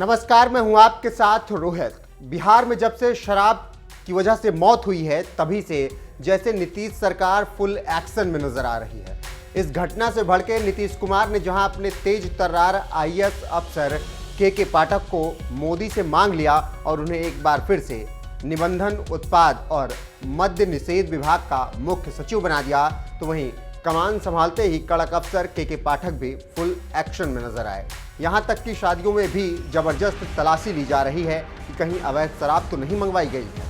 नमस्कार, मैं हूं आपके साथ रोहित। बिहार में जब से शराब की वजह से मौत हुई है तभी से जैसे नीतीश सरकार फुल एक्शन में नजर आ रही है। इस घटना से भड़के नीतीश कुमार ने जहां अपने तेज तर्रार आईएएस अफसर के पाठक को मोदी से मांग लिया और उन्हें एक बार फिर से निबंधन, उत्पाद और मद्य निषेध विभाग का मुख्य सचिव बना दिया, तो वहीं कमान संभालते ही कड़क अफसर के पाठक भी फुल एक्शन में नजर आए। यहां तक कि शादियों में भी जबरदस्त तलाशी ली जा रही है कि कहीं अवैध शराब तो नहीं मंगवाई गई है।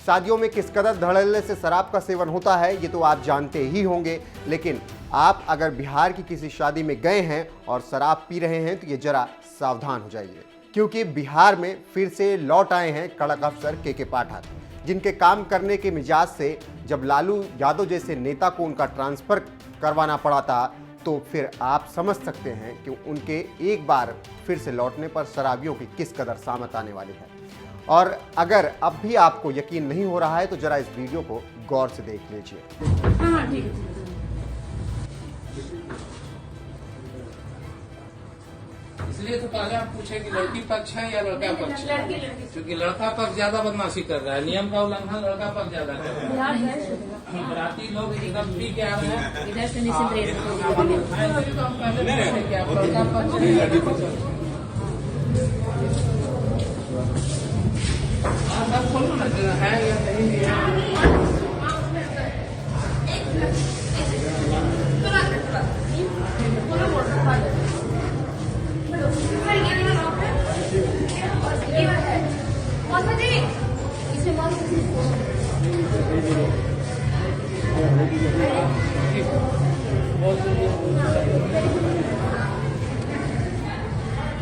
शादियों में किस कदर धड़ल्ले से शराब का सेवन होता है ये तो आप जानते ही होंगे, लेकिन आप अगर बिहार की किसी शादी में गए हैं और शराब पी रहे हैं तो ये जरा सावधान हो जाइए, क्योंकि बिहार में फिर से लौट आए हैं कड़क अफसर के पाठक, जिनके काम करने के मिजाज से जब लालू यादव जैसे नेता को उनका ट्रांसफर करवाना पड़ा था तो फिर आप समझ सकते हैं कि उनके एक बार फिर से लौटने पर शराबियों की किस कदर सामत आने वाली है। और अगर अब भी आपको यकीन नहीं हो रहा है तो जरा इस वीडियो को गौर से देख लीजिए। इसलिए तो पहले आप पूछे कि लड़की पक्ष है या लड़का पक्ष है, क्योंकि लड़का पक्ष ज्यादा बदमाशी कर रहा है, नियम का उल्लंघन लड़का पक्ष ज्यादा कर रहा है। बराती लोग एकदम पी के आ रहे हैं, इधर से लड़का पक्ष है या नहीं है।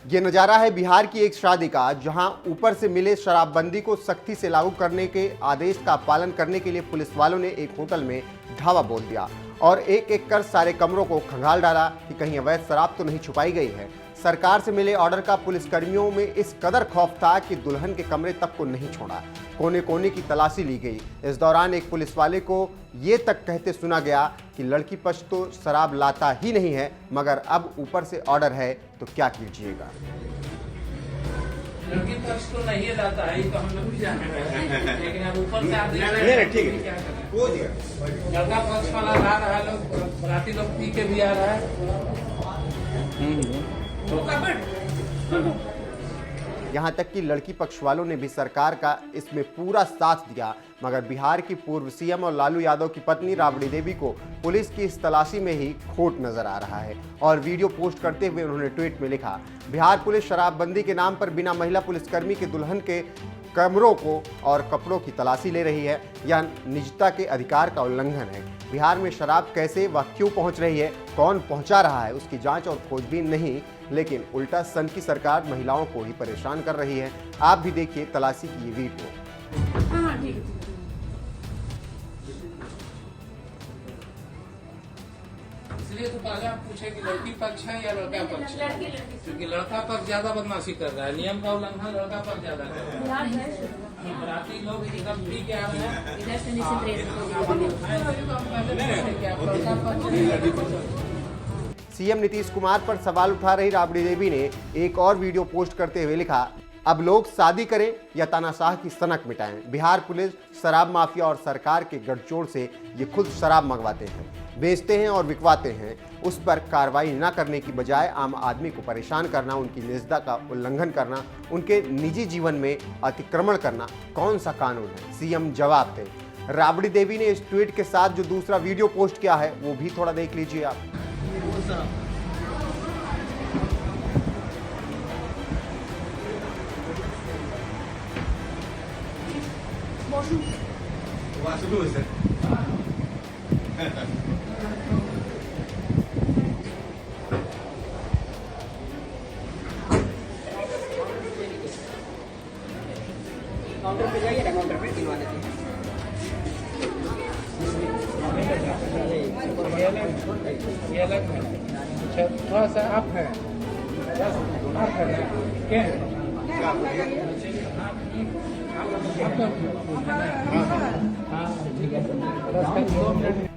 ये नज़ारा है बिहार की एक शादी का, जहां ऊपर से मिले शराबबंदी को सख्ती से लागू करने के आदेश का पालन करने के लिए पुलिस वालों ने एक होटल में धावा बोल दिया और एक एक कर सारे कमरों को खंगाल डाला कि कहीं अवैध शराब तो नहीं छुपाई गई है। सरकार से मिले ऑर्डर का पुलिसकर्मियों में इस कदर खौफ था कि दुल्हन के कमरे तक को नहीं छोड़ा, कोने कोने की तलाशी ली गई। इस दौरान एक पुलिस वाले को ये तक कहते सुना गया कि लड़की पक्ष तो शराब लाता ही नहीं है, मगर अब ऊपर से ऑर्डर है तो क्या कीजिएगा। लड़की पक्ष तो नहीं लाता है, तो हम लोग भी जान रहे हैं, लेकिन अब ऊपर से आदेश है, ठीक है, लड़का पक्ष वाला ला रहा है, लोग बराती लोग पी के भी आ रहा है। यहाँ तक कि लड़की पक्ष वालों ने भी सरकार का इसमें पूरा साथ दिया, मगर बिहार की पूर्व सीएम और लालू यादव की पत्नी राबड़ी देवी को पुलिस की इस तलाशी में ही खोट नजर आ रहा है। और वीडियो पोस्ट करते हुए उन्होंने ट्वीट में लिखा, बिहार पुलिस शराबबंदी के नाम पर बिना महिला पुलिसकर्मी के दुल्हन के कमरों को और कपड़ों की तलाशी ले रही है। यह निजता के अधिकार का उल्लंघन है। बिहार में शराब कैसे व क्यों पहुंच रही है, कौन पहुंचा रहा है, उसकी जांच और खोजबीन नहीं, लेकिन उल्टा सन की सरकार महिलाओं को ही परेशान कर रही है। आप भी देखिए तलाशी की ये वीडियो। इसलिए तो पहले आप पूछे कि लड़की पक्ष है या लड़का पक्ष है, क्योंकि लड़का पक्ष ज्यादा बदमाशी कर रहा है, नियम का उल्लंघन लड़का पक्ष ज्यादा कर रहा है। बराती लोग एकदम पी के आ रहे हैं, इधर से सीएम नीतीश कुमार पर सवाल उठा रही राबड़ी देवी ने एक और वीडियो पोस्ट करते हुए लिखा, अब लोग शादी करें या तानाशाह की सनक मिटाएं। बिहार पुलिस शराब माफिया और सरकार के गठजोड़ से ये खुद शराब मंगवाते हैं, बेचते हैं और बिकवाते हैं। उस पर कार्रवाई न करने की बजाय आम आदमी को परेशान करना, उनकी निजता का उल्लंघन करना, उनके निजी जीवन में अतिक्रमण करना कौन सा कानून है? सीएम जवाब दे। राबड़ी देवी ने इस ट्वीट के साथ जो दूसरा वीडियो पोस्ट किया है वो भी थोड़ा देख लीजिए आप। काउंटर पे जाइए ना, काउंटर पे दिलवा देते हैं। ये अलग है। अच्छा थोड़ा सा आप है क्या है?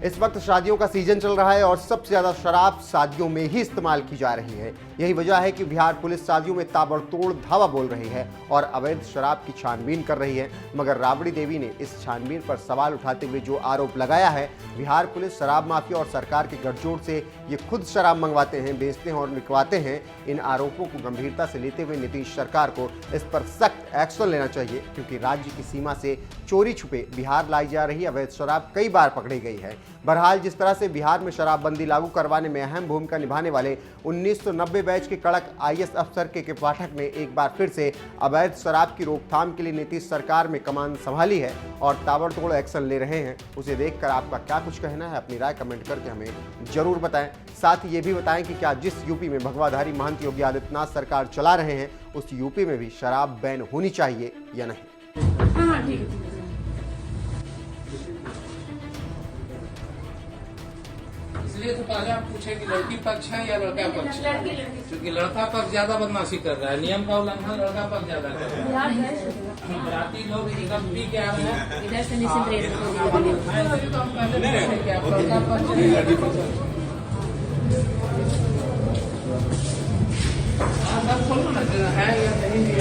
इस वक्त शादियों का सीजन चल रहा है और सबसे ज्यादा शराब शादियों में ही इस्तेमाल की जा रही है। यही वजह है कि बिहार पुलिस शादियों में ताबड़तोड़ धावा बोल रही है और अवैध शराब की छानबीन कर रही है। मगर राबड़ी देवी ने इस छानबीन पर सवाल उठाते हुए जो आरोप लगाया है, बिहार पुलिस शराब माफिया और सरकार के गठजोड़ से ये खुद शराब मंगवाते हैं, बेचते हैं और निकलवाते हैं। इन आरोपों को गंभीरता से लेते हुए नीतीश सरकार को इस पर सख्त एक्शन लेना चाहिए, क्योंकि राज्य की सीमा से चोरी छुपे बिहार लाई जा रही अवैध शराब कई बार पकड़ी गई है। बहरहाल, जिस तरह से बिहार में शराबबंदी लागू करवाने में अहम भूमिका निभाने वाले 1990 बैच के कड़क आईएएस अफसर के पाठक ने एक बार फिर से अवैध शराब की रोकथाम के लिए नीतीश सरकार में कमान संभाली है और ताबड़तोड़ एक्शन ले रहे हैं, उसे देखकर आपका क्या कुछ कहना है? अपनी राय कमेंट करके हमें जरूर बताएं। साथ ही ये भी बताएं कि क्या जिस यूपी में भगवाधारी महंत योगी आदित्यनाथ सरकार चला रहे हैं, उस यूपी में भी शराब बैन होनी चाहिए या नहीं। इसलिए तो पहले आप पूछे कि लड़की पक्ष है या लड़का पक्ष है, क्योंकि लड़का पक्ष ज्यादा बदमाशी कर रहा है, नियम का उल्लंघन लड़का पक्ष ज्यादा कर रहा है। बराती लोग एकदम पी के आ रहे हैं इधर से निश्चित रेट ऐसे तो हम पहले पूछे कि आप लड़का पक्ष है या लड़की पक्ष है। सब खोलो ना, है या नहीं है।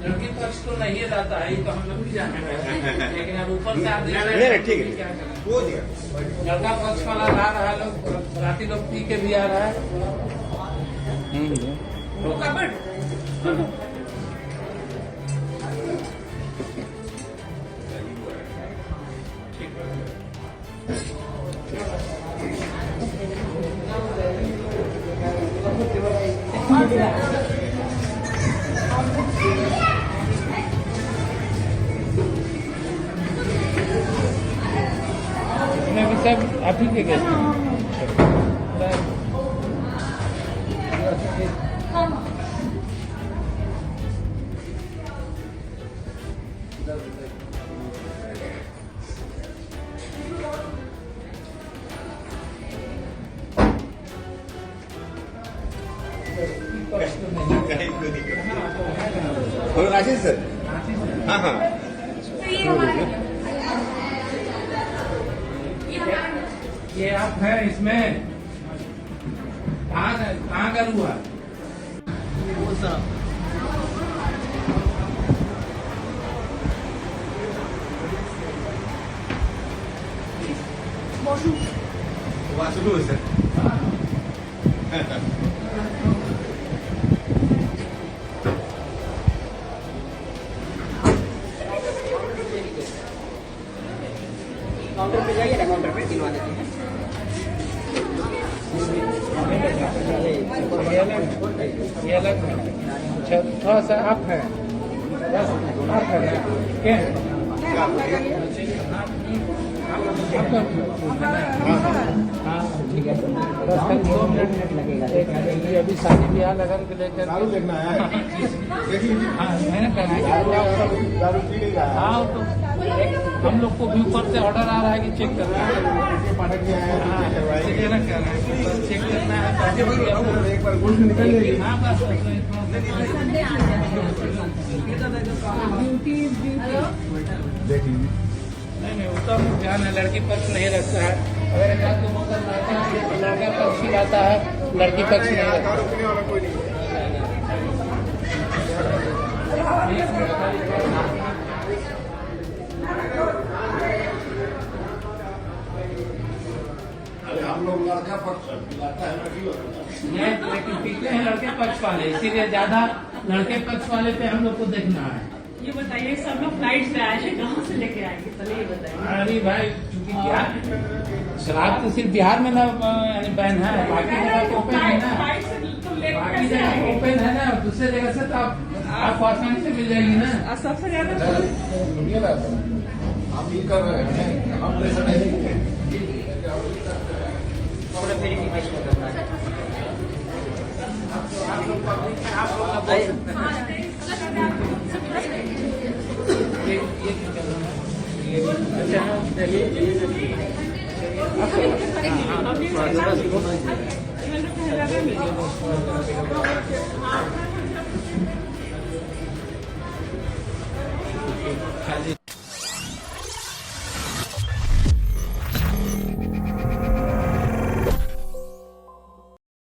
लड़की पक्ष तो नहीं रहता है, ये तो हम लोग भी जाने हैं, लेकिन अब ऊपर से आप देख रहे हैं ठीक है क्या करें। लड़का पक्ष वाला ला रहा है, लोग राती लोग पी के भी आ रहा है। सब आप ही के गेस्ट राजेश सर, हाँ हाँ, ये आप है इसमें कहाँ का हुआ? वासुदेव सर। काउंटर पे जाइए ना, काउंटर पे दिलवा देते हैं। ये अलग है, अच्छा थोड़ा सा आप है, बस आप है क्या है? हाँ ठीक है, बस कल 2 मिनट लगेगा। ये अभी शादी ब्याह लगन के लेकर देखना है, हाँ मैंने कहना हाँ तो हम लोग को भी ऊपर से ऑर्डर आ रहा है कि चेक करना है, चेक करना है, एक बार गुड़ निकल जाएगी। हाँ बस नहीं उसका ध्यान है, लड़की पक्ष नहीं रखता है। अगर एक आध मौका लड़का पक्ष ही आता है, लड़की पक्ष नहीं रखता। हम लोग लड़का पक्ष पिलाता है, लेकिन पीते हैं लड़के पक्ष वाले, इसीलिए ज्यादा लड़के पक्ष वाले पे हम लोग को देखना है। ये बताइए, सब लोग फ्लाइट से आए हैं, कहाँ से लेके आएंगे? चलिए ये बताइए। अरे भाई, चूंकि बिहार शराब तो सिर्फ बिहार में ना बैन है, बाकी जगह तो ओपन है ना, बाकी जगह ओपन है ना। दूसरे जगह से तो आप आसानी से मिल जाएगी ना। सबसे ज्यादा हम ये कर रहे हैं, हम पैसा नहीं देंगे। पूरा वेरिफिकेशन करना है। अच्छा